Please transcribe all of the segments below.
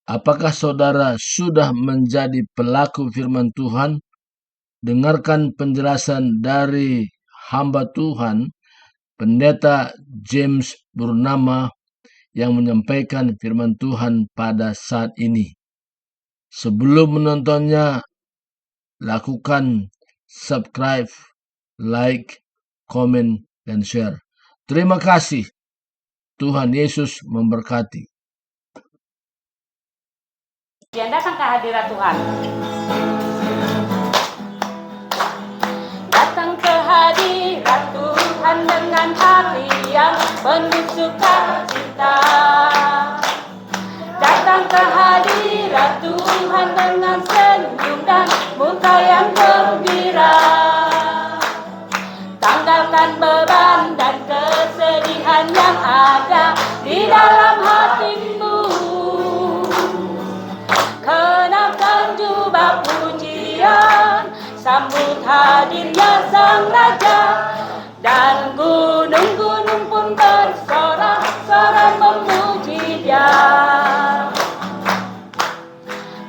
Apakah saudara sudah menjadi pelaku firman Tuhan? Dengarkan penjelasan dari hamba Tuhan, Pendeta James Purnama, yang menyampaikan firman Tuhan pada saat ini. Sebelum menontonnya, lakukan subscribe, like, komen, dan share. Terima kasih. Tuhan Yesus memberkati. Yang datang ke hadirat Tuhan. Datang ke hadirat Tuhan dengan hati yang penuh sukacita. Datang ke hadirat Tuhan dengan senyum dan muka yang gembira. Tanggalkan beban dan kesedihan yang ada di dalam hatimu. Kenakan jubah pujian, sambut hadirnya Sang Raja. Dan gunung-gunung pun bersorak-sorai memuji Dia.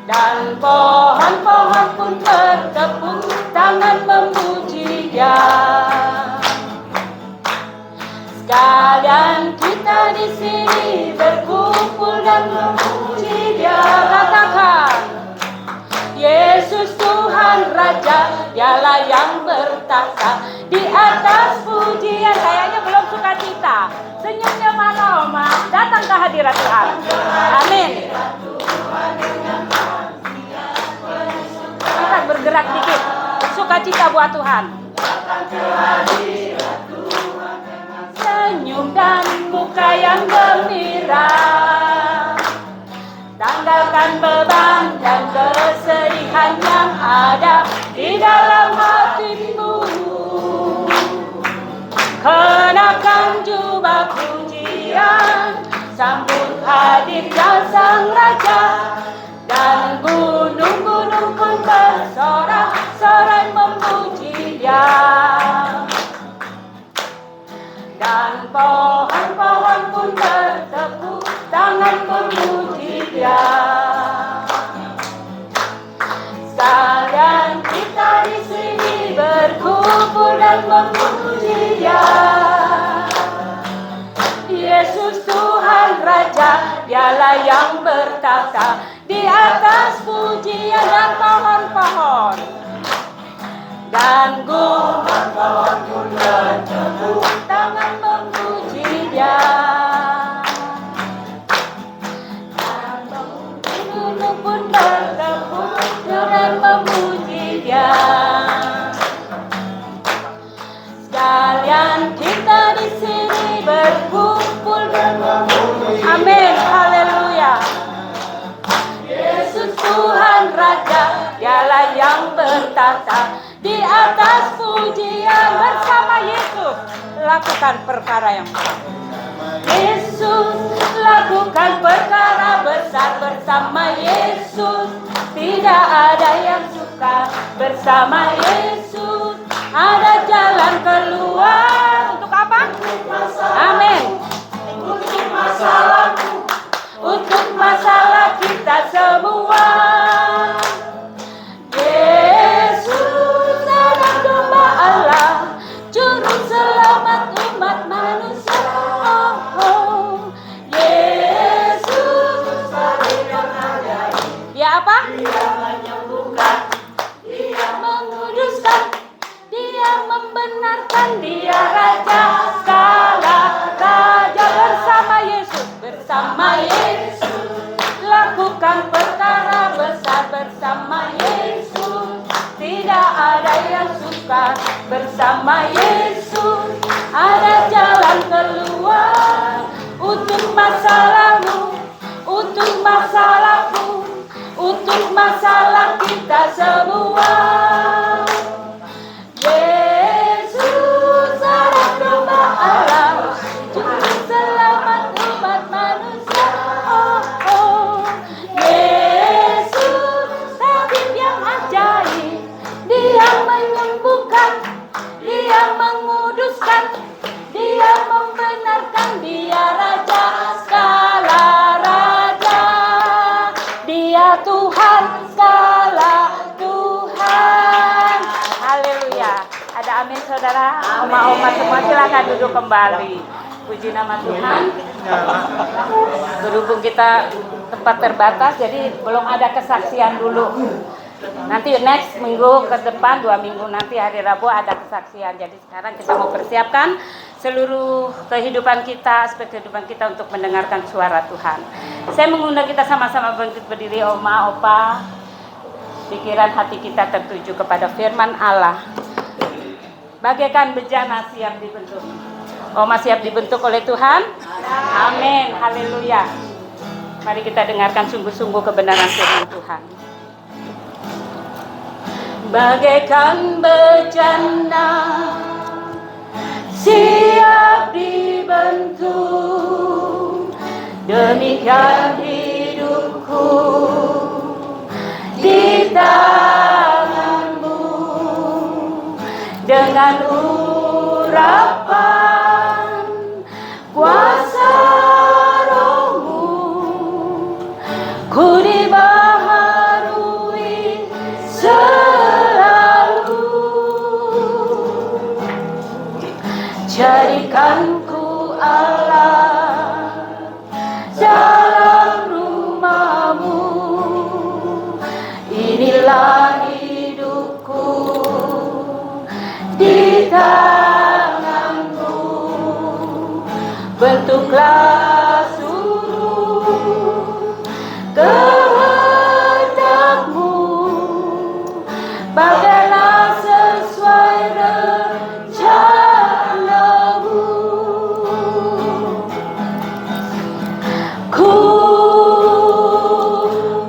Dan pohon-pohon pun bertepuk tangan memuji Dia. Sekalian kita di sini berkumpul dan memuji Dia. Katakan, Yesus Tuhan Raja, Dialah yang bertahta di atas pujian. Kayaknya belum suka cita. Senyumnya mana Oma? Datang ke hadirat Tuhan. Amin. Kita bergerak dikit. Sukacita buat Tuhan. Senyum dan muka yang gembira. Tanggalkan beban dan kesedihan yang ada di dalam hatimu. Kenakan jubah pujian, sambut hadirnya Sang Raja. Dan gunung-gunung pun bersorak-sorai memuji Dia. Dan pohon-pohon pun bertepuk tangan memuji Dia. Sekalian kita di sini berkumpul dan memuji Dia. Yesus Tuhan Raja, Dialah yang bertahta di atas pujian dan pohon-pohon. Dan pohon-pohon pun bertepuk tangan memuji Dia. Dan gunung pun bertepuk dan memuji Dia. Sekalian kita di sini berkumpul dan memuji. Amin, haleluya. Yesus Tuhan Raja, Dialah yang bertahta di atas pujian. Bersama Yesus lakukan perkara yang besar. Yesus lakukan perkara besar. Bersama Yesus tidak ada yang suka. Bersama Yesus ada jalan keluar. Untuk apa? Amin. Untuk masalahmu, untuk masalah kita semua. Yesus anak domba Allah, juru selamat umat manusia. Oh, oh. Yesus yang ajaib. Dia apa? Dia menyembuhkan, Dia menguduskan, Dia membenarkan, Dia Raja segala raja. Bersama Yesus, bersama Yesus lakukan perkara besar. Bersama Yesus tidak ada yang suka. Bersama Yesus ada jalan keluar. Untuk masalahmu, untuk masalahku, untuk masalah kita semua. Yesus anak domba Allah, juru selamat umat manusia. Oh, oh. Yesus tabib yang ajaib, Dia menyembuhkan, Dia menguduskan, Dia membenarkan, Dia Raja segala raja. Tuhan, skala Tuhan. Haleluya. Ada amin saudara? Oma-oma semua silakan duduk kembali. Puji nama Tuhan. Berhubung kita tempat terbatas, jadi belum ada kesaksian dulu. Nanti next minggu ke depan, 2 minggu nanti hari Rabu ada kesaksian. Jadi sekarang kita mau persiapkan seluruh kehidupan kita, aspek kehidupan kita untuk mendengarkan suara Tuhan. Saya mengundang kita sama-sama bangkit berdiri, Oma, Opa. Pikiran hati kita tertuju kepada firman Allah. Bagaikan bejana siap dibentuk. Oma siap dibentuk oleh Tuhan? Amin. Haleluya. Mari kita dengarkan sungguh-sungguh kebenaran firman Tuhan. Bagaikan bejana siap dibentuk, demikian hidupku di tanganmu, dengan urapan kuasa rohmu, ku dibaharui selalu. Jadikan ku Allah dalam rumahmu, inilah hidupku di tanganmu. Bentuklah suruh kehendakmu, bagailah sesuai rencanamu. Ku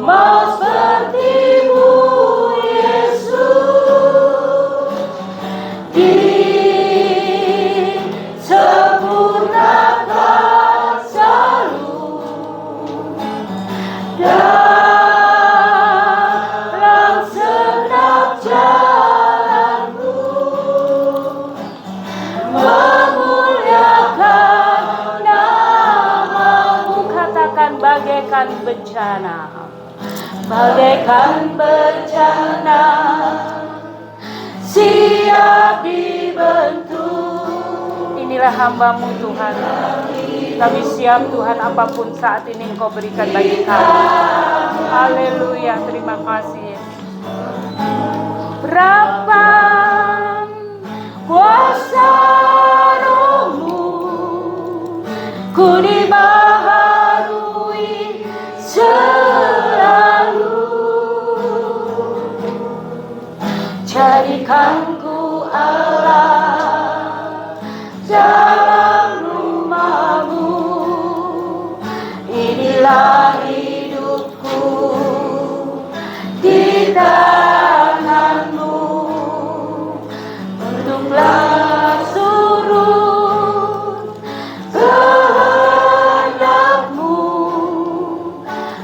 mau seperti-Mu, Yesus, disempurnakan selalu dalam segenap jalanmu, memuliakan nama-Mu. Katakan bagaikan bencana, bagaikan bencana siap dibentuk. Inilah hamba-Mu Tuhan. Kami siap Tuhan, apapun saat ini Engkau berikan bagi kami. Haleluya, terima kasih Yesus. Urapan kuasa rohmu, ku dibaharui selalu. Jadikan ku Allah dalam rumahmu, inilah hidupku di tanganmu. Bentuklah surut kehendakmu,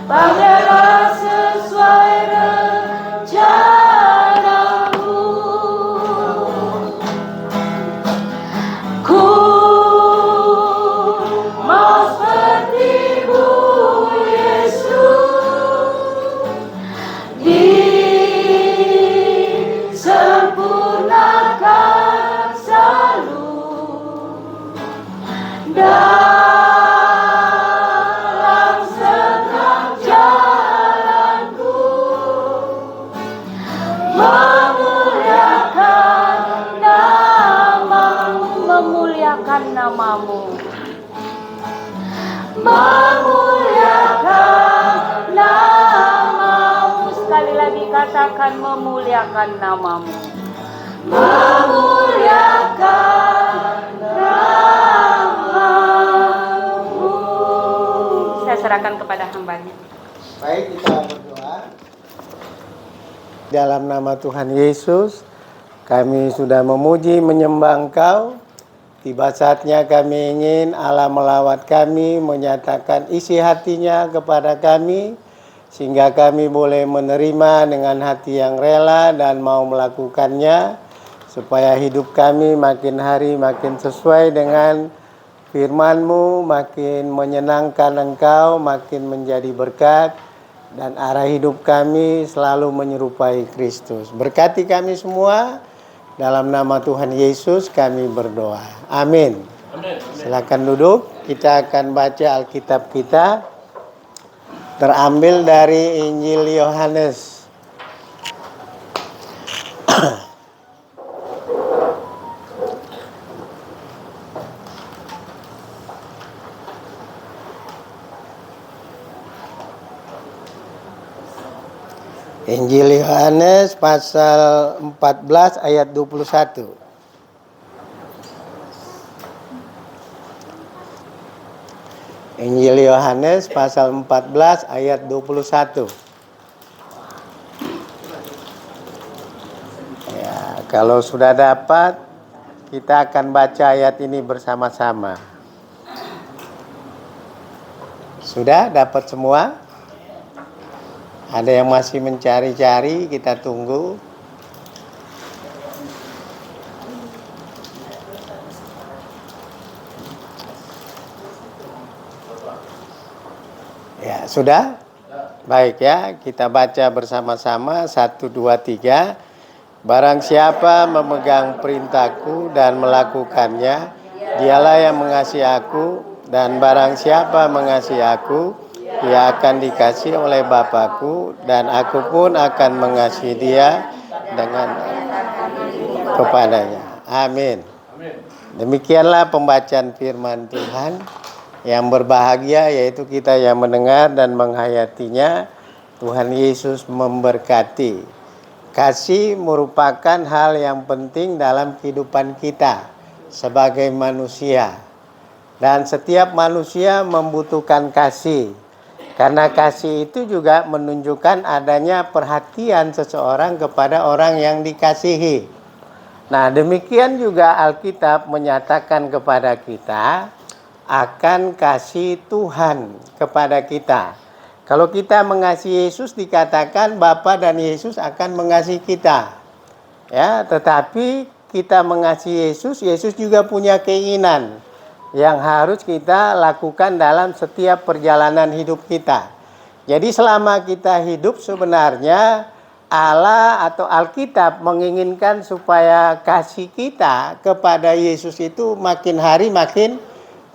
bagailah sesuai rencanamu. Ku mau seperti-Mu, Yesus, disempurnakan selalu dalam segenap jalanku, memuliakan nama-Mu, memuliakan nama-Mu, memuliakan nama-Mu. Sekali lagi katakan memuliakan nama-Mu, memuliakan nama-Mu. Saya serahkan kepada hamba-Nya. Baik, kita berdoa. Dalam nama Tuhan Yesus, kami sudah memuji menyembah Engkau. Tiba saatnya kami ingin Allah melawat kami, menyatakan isi hatinya kepada kami, sehingga kami boleh menerima dengan hati yang rela dan mau melakukannya, supaya hidup kami makin hari makin sesuai dengan firman-Mu, makin menyenangkan Engkau, makin menjadi berkat. dan arah hidup kami selalu menyerupai Kristus. Berkati kami semua, dalam nama Tuhan Yesus kami berdoa. Amin. Silakan duduk, kita akan baca Alkitab kita. Terambil dari Injil Yohanes. Injil Yohanes pasal 14 ayat 21. Injil Yohanes pasal 14 ayat 21. Ya, kalau sudah dapat, kita akan baca ayat ini bersama-sama. Sudah dapat semua? Ada yang masih mencari-cari, kita tunggu. Ya, sudah? Baik ya, kita baca bersama-sama. 1, 2, 3. Barang siapa memegang perintahku dan melakukannya, dialah yang mengasihi aku. Dan barang siapa mengasihi aku, ia akan dikasihi oleh Bapa-Ku, dan aku pun akan mengasihi dia dengan kepadanya. Amin. Demikianlah pembacaan firman Tuhan. Yang berbahagia yaitu kita yang mendengar dan menghayatinya. Tuhan Yesus memberkati. Kasih merupakan hal yang penting dalam kehidupan kita sebagai manusia. Dan setiap manusia membutuhkan kasih. Karena kasih itu juga menunjukkan adanya perhatian seseorang kepada orang yang dikasihi. Nah, demikian juga Alkitab menyatakan kepada kita akan kasih Tuhan kepada kita. Kalau kita mengasihi Yesus, dikatakan Bapa dan Yesus akan mengasihi kita. Ya, tetapi kita mengasihi Yesus, Yesus juga punya keinginan yang harus kita lakukan dalam setiap perjalanan hidup kita. Jadi selama kita hidup, sebenarnya Allah atau Alkitab menginginkan supaya kasih kita kepada Yesus itu makin hari makin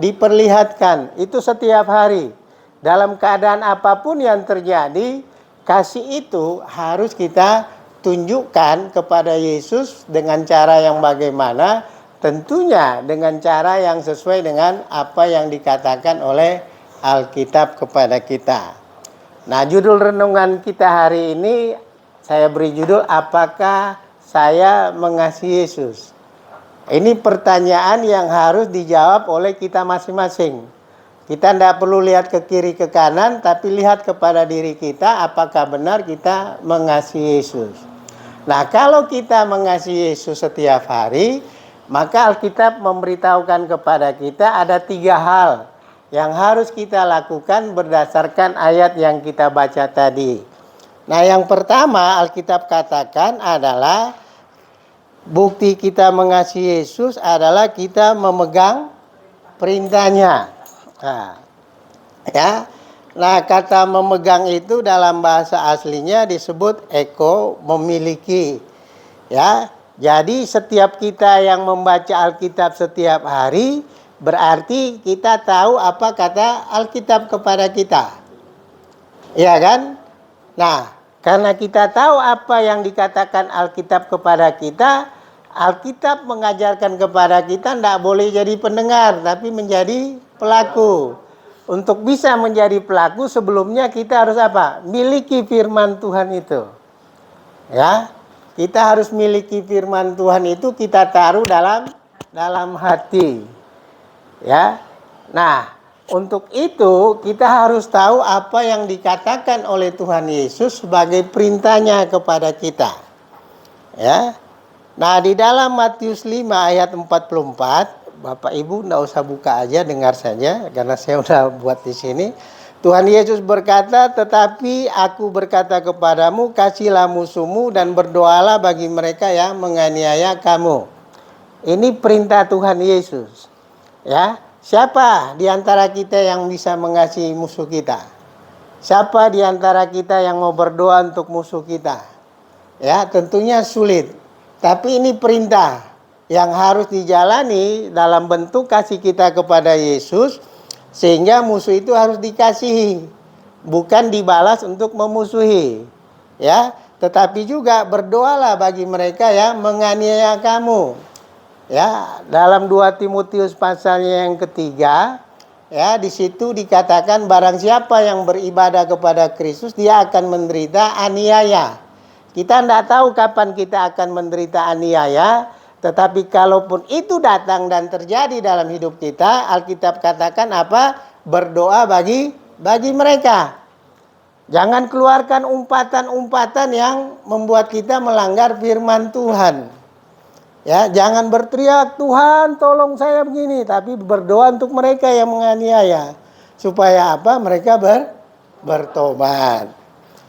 diperlihatkan. Itu setiap hari. Dalam keadaan apapun yang terjadi, kasih itu harus kita tunjukkan kepada Yesus dengan cara yang bagaimana. Tentunya dengan cara yang sesuai dengan apa yang dikatakan oleh Alkitab kepada kita. Nah, judul renungan kita hari ini saya beri judul, apakah saya mengasihi Yesus? Ini pertanyaan yang harus dijawab oleh kita masing-masing. Kita tidak perlu lihat ke kiri ke kanan, tapi lihat kepada diri kita, apakah benar kita mengasihi Yesus. Nah, kalau kita mengasihi Yesus setiap hari, maka Alkitab memberitahukan kepada kita ada 3 hal yang harus kita lakukan berdasarkan ayat yang kita baca tadi. Nah, yang pertama Alkitab katakan adalah bukti kita mengasihi Yesus adalah kita memegang perintahnya. Nah, kata memegang itu dalam bahasa aslinya disebut memiliki. Ya. Jadi setiap kita yang membaca Alkitab setiap hari, berarti kita tahu apa kata Alkitab kepada kita. Iya kan? Nah, karena kita tahu apa yang dikatakan Alkitab kepada kita, Alkitab mengajarkan kepada kita tidak boleh jadi pendengar, tapi menjadi pelaku. Untuk bisa menjadi pelaku, sebelumnya kita harus apa? Miliki firman Tuhan itu. Ya. Kita harus miliki firman Tuhan itu, kita taruh dalam hati. Ya. Nah, untuk itu kita harus tahu apa yang dikatakan oleh Tuhan Yesus sebagai perintahnya kepada kita. Ya. Nah, di dalam Matius 5 ayat 44, Bapak Ibu enggak usah buka aja, dengar saja karena saya udah buat di sini. Tuhan Yesus berkata, tetapi aku berkata kepadamu, kasihilah musuhmu dan berdoalah bagi mereka yang menganiaya kamu. Ini perintah Tuhan Yesus. Ya, siapa di antara kita yang bisa mengasihi musuh kita? Siapa di antara kita yang mau berdoa untuk musuh kita? Ya, tentunya sulit. Tapi ini perintah yang harus dijalani dalam bentuk kasih kita kepada Yesus, sehingga musuh itu harus dikasihi, bukan dibalas untuk memusuhi. Ya, tetapi juga berdoalah bagi mereka yang menganiaya kamu. Ya, dalam 2 Timotius pasalnya yang ketiga, ya, di situ dikatakan barang siapa yang beribadah kepada Kristus, dia akan menderita aniaya. Kita tidak tahu kapan kita akan menderita aniaya, tetapi kalaupun itu datang dan terjadi dalam hidup kita, Alkitab katakan apa? Berdoa bagi mereka. Jangan keluarkan umpatan-umpatan yang membuat kita melanggar firman Tuhan. Ya, jangan berteriak, Tuhan tolong saya begini, tapi berdoa untuk mereka yang menganiaya. Supaya apa? Mereka bertobat.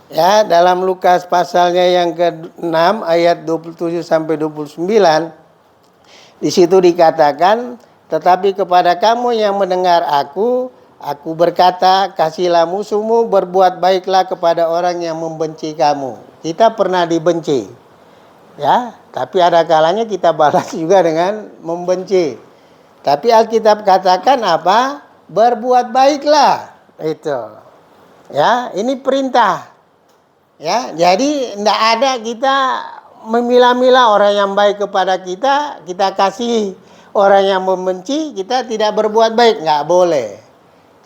Ya, dalam Lukas pasalnya yang ke-6 ayat 27 sampai 29, di situ dikatakan, tetapi kepada kamu yang mendengar aku berkata, kasihilah musuhmu, berbuat baiklah kepada orang yang membenci kamu. Kita pernah dibenci. Ya, tapi ada kalanya kita balas juga dengan membenci. Tapi Alkitab katakan apa? Berbuat baiklah. Itu. Ya, ini perintah. Ya, jadi tidak ada kita memilah-milah orang yang baik kepada kita, kita kasih. Orang yang membenci, kita tidak berbuat baik, nggak boleh.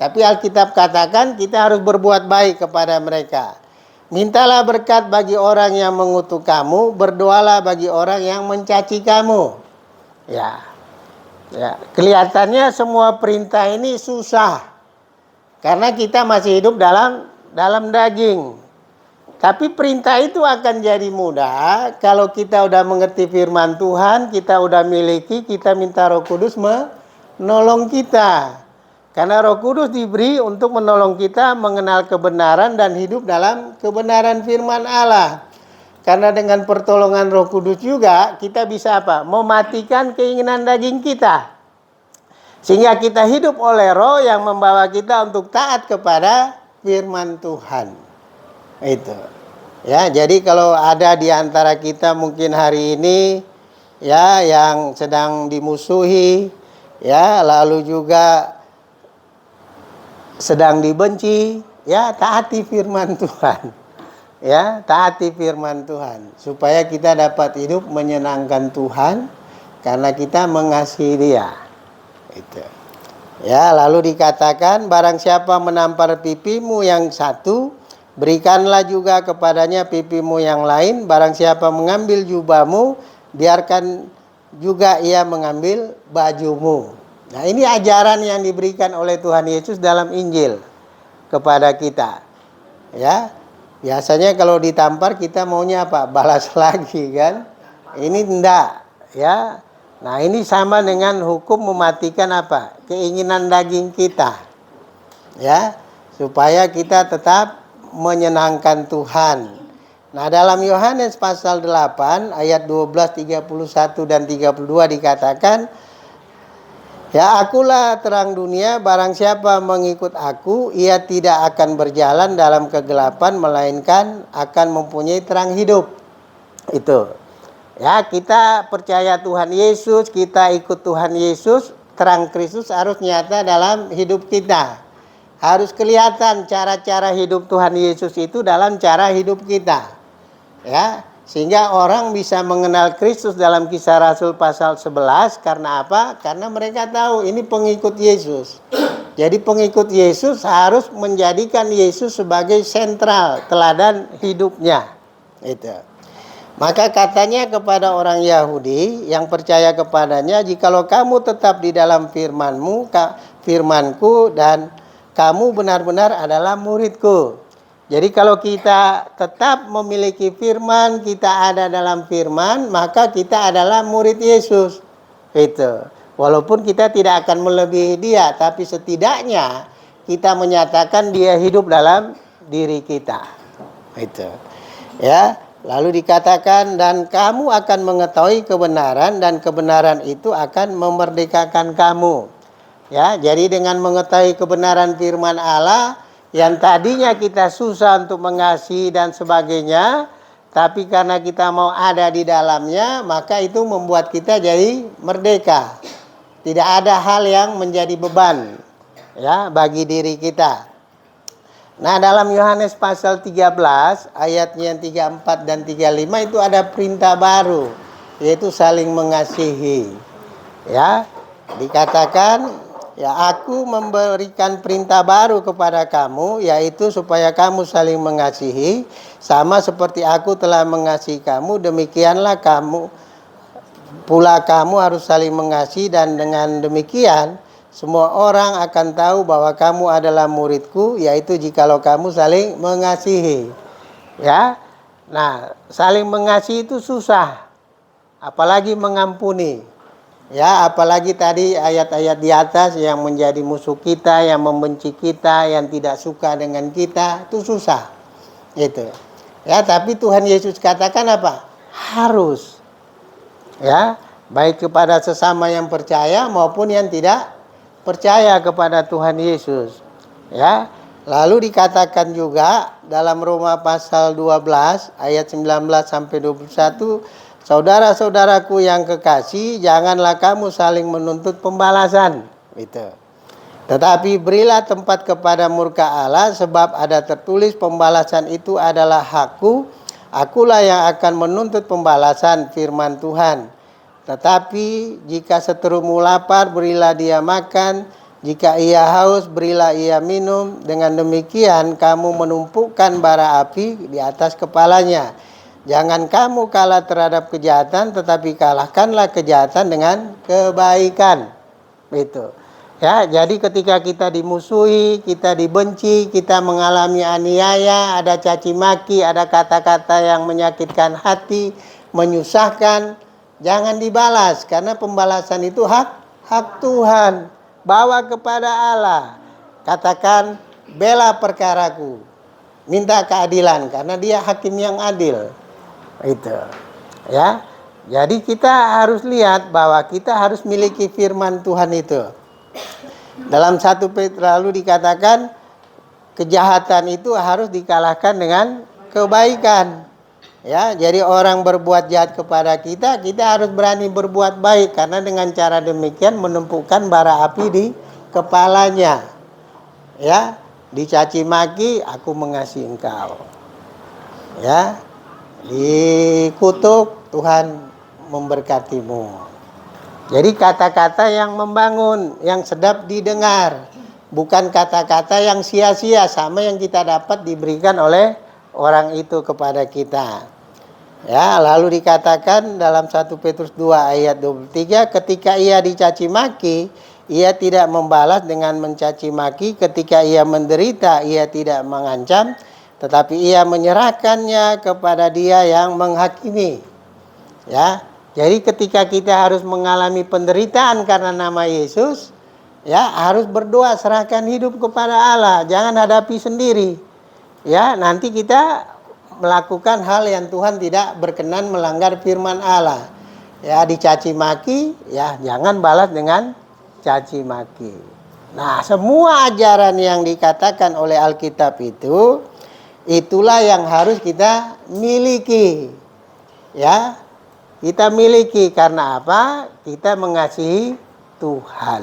Tapi Alkitab katakan kita harus berbuat baik kepada mereka. Mintalah berkat bagi orang yang mengutuk kamu, berdoalah bagi orang yang mencaci kamu. Ya, kelihatannya semua perintah ini susah, karena kita masih hidup dalam daging. Tapi perintah itu akan jadi mudah kalau kita udah mengerti firman Tuhan, kita udah miliki, kita minta Roh Kudus menolong kita. Karena Roh Kudus diberi untuk menolong kita mengenal kebenaran dan hidup dalam kebenaran firman Allah. Karena dengan pertolongan Roh Kudus juga kita bisa apa? Mematikan keinginan daging kita. Sehingga kita hidup oleh Roh yang membawa kita untuk taat kepada firman Tuhan. Itu. Ya, jadi kalau ada di antara kita mungkin hari ini ya yang sedang dimusuhi, ya, lalu juga sedang dibenci, ya, taati firman Tuhan. Ya, taati firman Tuhan supaya kita dapat hidup menyenangkan Tuhan karena kita mengasihi Dia. Itu. Ya, lalu dikatakan barang siapa menampar pipimu yang satu, berikanlah juga kepadanya pipimu yang lain. Barang siapa mengambil jubahmu, biarkan juga ia mengambil bajumu. Nah, ini ajaran yang diberikan oleh Tuhan Yesus dalam Injil kepada kita. Ya, biasanya kalau ditampar kita maunya apa? Balas lagi kan? Ini enggak, ya. Nah, ini sama dengan hukum mematikan apa? Keinginan daging kita. Ya, supaya kita tetap menyenangkan Tuhan. Nah, dalam Yohanes pasal 8 ayat 12, 31 dan 32 dikatakan, ya, akulah terang dunia, barang siapa mengikut aku, ia tidak akan berjalan dalam kegelapan, melainkan akan mempunyai terang hidup. Itu. Ya, kita percaya Tuhan Yesus, kita ikut Tuhan Yesus, terang Kristus harus nyata dalam hidup kita. Harus kelihatan cara-cara hidup Tuhan Yesus itu dalam cara hidup kita. Ya, sehingga orang bisa mengenal Kristus dalam Kisah Rasul pasal 11. Karena apa? Karena mereka tahu ini pengikut Yesus. Jadi pengikut Yesus harus menjadikan Yesus sebagai sentral teladan hidupnya. Itu. Maka katanya kepada orang Yahudi yang percaya kepadanya, jikalau kamu tetap di dalam firmanku dan kamu benar-benar adalah muridku. Jadi kalau kita tetap memiliki firman, kita ada dalam firman, maka kita adalah murid Yesus. Itu. Walaupun kita tidak akan melebihi Dia, tapi setidaknya kita menyatakan Dia hidup dalam diri kita. Itu. Ya, lalu dikatakan dan kamu akan mengetahui kebenaran dan kebenaran itu akan memerdekakan kamu. Ya, jadi dengan mengetahui kebenaran firman Allah, Yang tadinya kita susah untuk mengasihi dan sebagainya, tapi karena kita mau ada di dalamnya, maka itu membuat kita jadi merdeka. Tidak ada hal yang menjadi beban ya bagi diri kita. Nah, dalam Yohanes pasal 13 ayatnya yang 34 dan 35 itu ada perintah baru, yaitu saling mengasihi. Ya, dikatakan, ya aku memberikan perintah baru kepada kamu, yaitu supaya kamu saling mengasihi, sama seperti aku telah mengasihi kamu, demikianlah kamu harus saling mengasihi, dan dengan demikian semua orang akan tahu bahwa kamu adalah muridku, yaitu jikalau kamu saling mengasihi. Ya, nah saling mengasihi itu susah, apalagi mengampuni. Ya, apalagi tadi ayat-ayat di atas yang menjadi musuh kita, yang membenci kita, yang tidak suka dengan kita, itu susah. Itu. Ya, tapi Tuhan Yesus katakan apa? Harus. Ya, baik kepada sesama yang percaya maupun yang tidak percaya kepada Tuhan Yesus. Ya. Lalu dikatakan juga dalam Roma pasal 12 ayat 19 sampai 21, saudara-saudaraku yang kekasih, janganlah kamu saling menuntut pembalasan. Gitu. Tetapi berilah tempat kepada murka Allah, sebab ada tertulis, pembalasan itu adalah hakku, akulah yang akan menuntut pembalasan, firman Tuhan. Tetapi jika seterumu lapar, berilah dia makan, jika ia haus, berilah ia minum. Dengan demikian kamu menumpukan bara api di atas kepalanya. Jangan kamu kalah terhadap kejahatan, tetapi kalahkanlah kejahatan dengan kebaikan. Itu. Ya, jadi ketika kita dimusuhi, kita dibenci, kita mengalami aniaya, ada caci maki, ada kata-kata yang menyakitkan hati, menyusahkan, jangan dibalas, karena pembalasan itu hak Tuhan. Bawa kepada Allah. Katakan, bela perkaraku. Minta keadilan, karena dia hakim yang adil. Itu. Ya. Jadi kita harus lihat bahwa kita harus miliki firman Tuhan itu. Dalam 1 Petrus lalu dikatakan, kejahatan itu harus dikalahkan dengan kebaikan. Ya, jadi orang berbuat jahat kepada kita, kita harus berani berbuat baik, karena dengan cara demikian menumpukan bara api di kepalanya. Ya, dicaci maki, aku mengasihi engkau. Ya, dikutuk, Tuhan memberkatimu. Jadi kata-kata yang membangun, yang sedap didengar, bukan kata-kata yang sia-sia, sama yang kita dapat diberikan oleh orang itu kepada kita. Ya, lalu dikatakan dalam 1 Petrus 2 ayat 23, ketika ia dicaci maki, ia tidak membalas dengan mencaci maki, ketika ia menderita, ia tidak mengancam, tetapi ia menyerahkannya kepada dia yang menghakimi. Ya, jadi ketika kita harus mengalami penderitaan karena nama Yesus, ya harus berdoa, serahkan hidup kepada Allah, jangan hadapi sendiri. Ya, nanti kita melakukan hal yang Tuhan tidak berkenan, melanggar firman Allah. Ya, dicaci maki, ya jangan balas dengan caci maki. Nah, semua ajaran yang dikatakan oleh Alkitab itu, itulah yang harus kita miliki. Ya, kita miliki karena apa? Kita mengasihi Tuhan.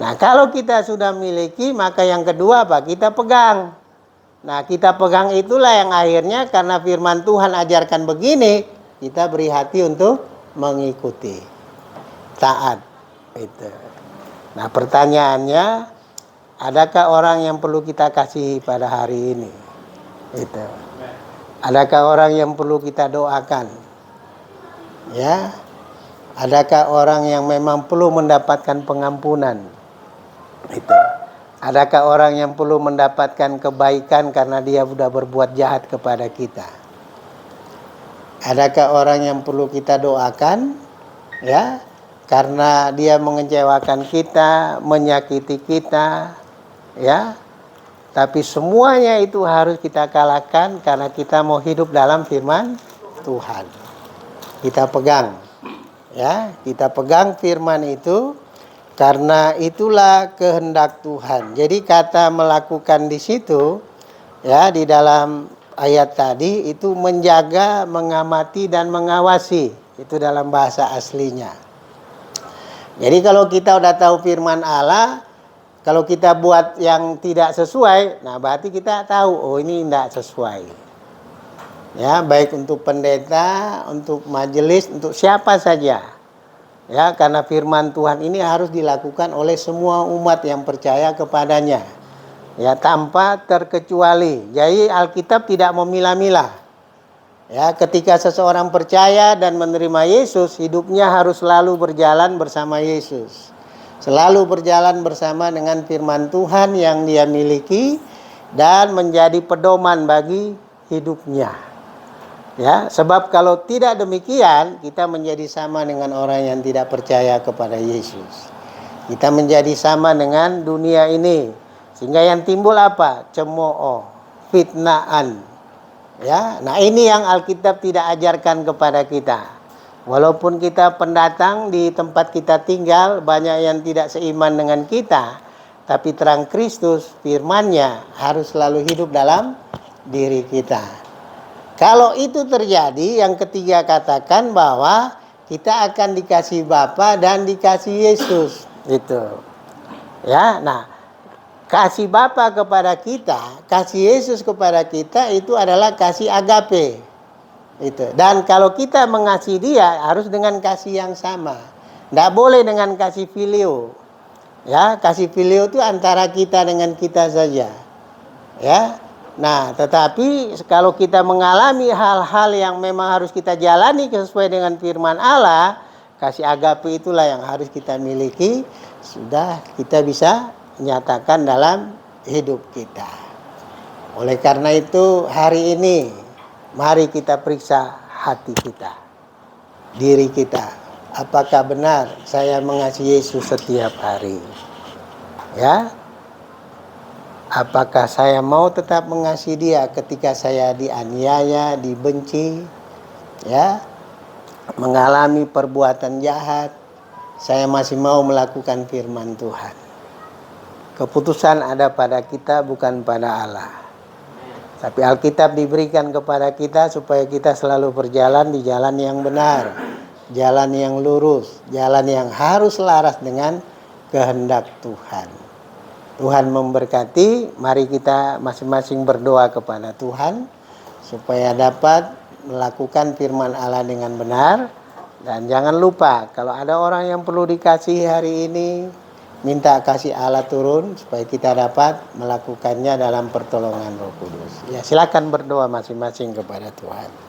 Nah, kalau kita sudah miliki, maka yang kedua apa? Kita pegang. Nah, kita pegang itulah yang akhirnya karena firman Tuhan ajarkan begini, kita beri hati untuk mengikuti. Taat. Itu. Nah, pertanyaannya, adakah orang yang perlu kita kasihi pada hari ini? Itu. Adakah orang yang perlu kita doakan? Ya. Adakah orang yang memang perlu mendapatkan pengampunan? Itu. Adakah orang yang perlu mendapatkan kebaikan karena dia sudah berbuat jahat kepada kita? Adakah orang yang perlu kita doakan? Ya, karena dia mengecewakan kita, menyakiti kita, ya. Tapi semuanya itu harus kita kalahkan karena kita mau hidup dalam firman Tuhan. Kita pegang, ya, kita pegang firman itu. Karena itulah kehendak Tuhan. Jadi kata melakukan di situ, ya, di dalam ayat tadi itu menjaga, mengamati dan mengawasi. Itu dalam bahasa aslinya. Jadi kalau kita udah tahu firman Allah, kalau kita buat yang tidak sesuai, nah berarti kita tahu, oh ini tidak sesuai. Ya, baik untuk pendeta, untuk majelis, untuk siapa saja. Ya, karena firman Tuhan ini harus dilakukan oleh semua umat yang percaya kepadanya. Ya, tanpa terkecuali. Jadi Alkitab tidak memilah-milah. Ya, ketika seseorang percaya dan menerima Yesus, hidupnya harus selalu berjalan bersama Yesus. Selalu berjalan bersama dengan firman Tuhan yang dia miliki dan menjadi pedoman bagi hidupnya. Ya, sebab kalau tidak demikian, kita menjadi sama dengan orang yang tidak percaya kepada Yesus. Kita menjadi sama dengan dunia ini. Sehingga yang timbul apa? Cemooh, fitnaan. Ya, nah ini yang Alkitab tidak ajarkan kepada kita. Walaupun kita pendatang di tempat kita tinggal, banyak yang tidak seiman dengan kita, tapi terang Kristus, firman-Nya harus selalu hidup dalam diri kita. Kalau itu terjadi, yang ketiga katakan bahwa kita akan dikasih Bapa dan dikasih Yesus. Itu. Ya, nah, kasih Bapa kepada kita, kasih Yesus kepada kita itu adalah kasih agape. Itu. Dan kalau kita mengasihi Dia harus dengan kasih yang sama. Tidak boleh dengan kasih filio. Ya, kasih filio itu antara kita dengan kita saja. Ya. Nah, tetapi kalau kita mengalami hal-hal yang memang harus kita jalani sesuai dengan firman Allah, kasih agape itulah yang harus kita miliki, sudah kita bisa nyatakan dalam hidup kita. Oleh karena itu, hari ini mari kita periksa hati kita, diri kita. Apakah benar saya mengasihi Yesus setiap hari? Ya. Apakah saya mau tetap mengasihi Dia ketika saya dianiaya, dibenci, ya, mengalami perbuatan jahat, saya masih mau melakukan firman Tuhan. Keputusan ada pada kita, bukan pada Allah. Tapi Alkitab diberikan kepada kita supaya kita selalu berjalan di jalan yang benar, jalan yang lurus, jalan yang harus selaras dengan kehendak Tuhan. Tuhan memberkati, mari kita masing-masing berdoa kepada Tuhan supaya dapat melakukan firman Allah dengan benar. Dan jangan lupa, kalau ada orang yang perlu dikasihi hari ini, minta kasih Allah turun supaya kita dapat melakukannya dalam pertolongan Roh Kudus. Ya, silakan berdoa masing-masing kepada Tuhan.